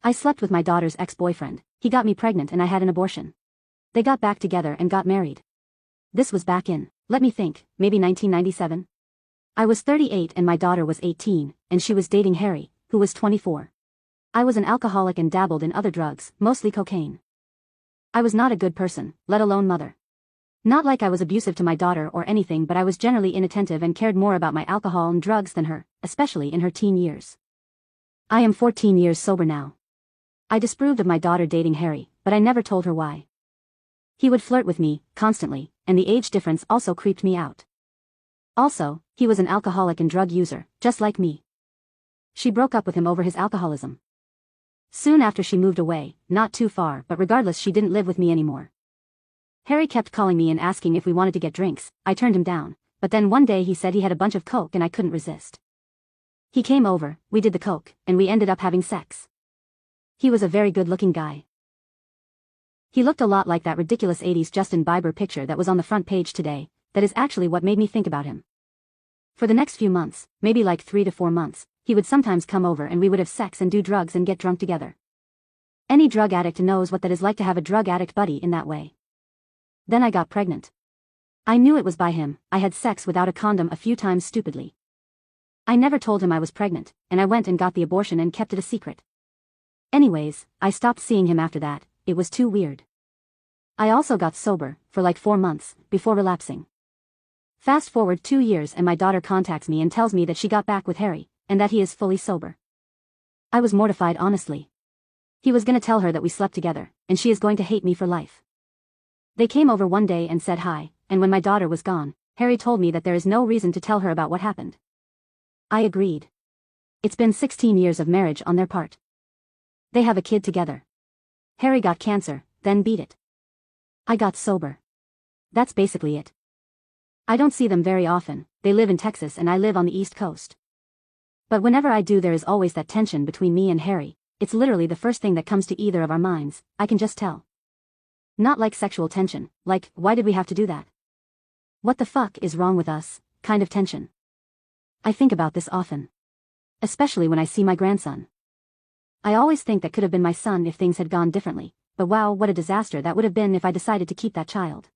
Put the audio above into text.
I slept with my daughter's ex-boyfriend, he got me pregnant and I had an abortion. They got back together and got married. This was back in, let me think, maybe 1997? I was 38 and my daughter was 18, and she was dating Harry, who was 24. I was an alcoholic and dabbled in other drugs, mostly cocaine. I was not a good person, let alone mother. Not like I was abusive to my daughter or anything, but I was generally inattentive and cared more about my alcohol and drugs than her, especially in her teen years. I am 14 years sober now. I disapproved of my daughter dating Harry, but I never told her why. He would flirt with me, constantly, and the age difference also creeped me out. Also, he was an alcoholic and drug user, just like me. She broke up with him over his alcoholism. Soon after she moved away, not too far, but regardless she didn't live with me anymore. Harry kept calling me and asking if we wanted to get drinks. I turned him down, but then one day he said he had a bunch of coke and I couldn't resist. He came over, we did the coke, and we ended up having sex. He was a very good-looking guy. He looked a lot like that ridiculous 80s Justin Bieber picture that was on the front page today. That is actually what made me think about him. For the next few months, maybe like 3 to 4 months, he would sometimes come over and we would have sex and do drugs and get drunk together. Any drug addict knows what that is like to have a drug addict buddy in that way. Then I got pregnant. I knew it was by him. I had sex without a condom a few times stupidly. I never told him I was pregnant, and I went and got the abortion and kept it a secret. Anyways, I stopped seeing him after that. It was too weird. I also got sober, for like 4 months, before relapsing. Fast forward 2 years and my daughter contacts me and tells me that she got back with Harry, and that he is fully sober. I was mortified honestly. He was gonna tell her that we slept together, and she is going to hate me for life. They came over one day and said hi, and when my daughter was gone, Harry told me that there is no reason to tell her about what happened. I agreed. It's been 16 years of marriage on their part. They have a kid together. Harry got cancer, then beat it. I got sober. That's basically it. I don't see them very often. They live in Texas and I live on the East Coast. But whenever I do, there is always that tension between me and Harry. It's literally the first thing that comes to either of our minds, I can just tell. Not like sexual tension, like, why did we have to do that? What the fuck is wrong with us, kind of tension. I think about this often. Especially when I see my grandson. I always think that could have been my son if things had gone differently, but wow, what a disaster that would have been if I decided to keep that child.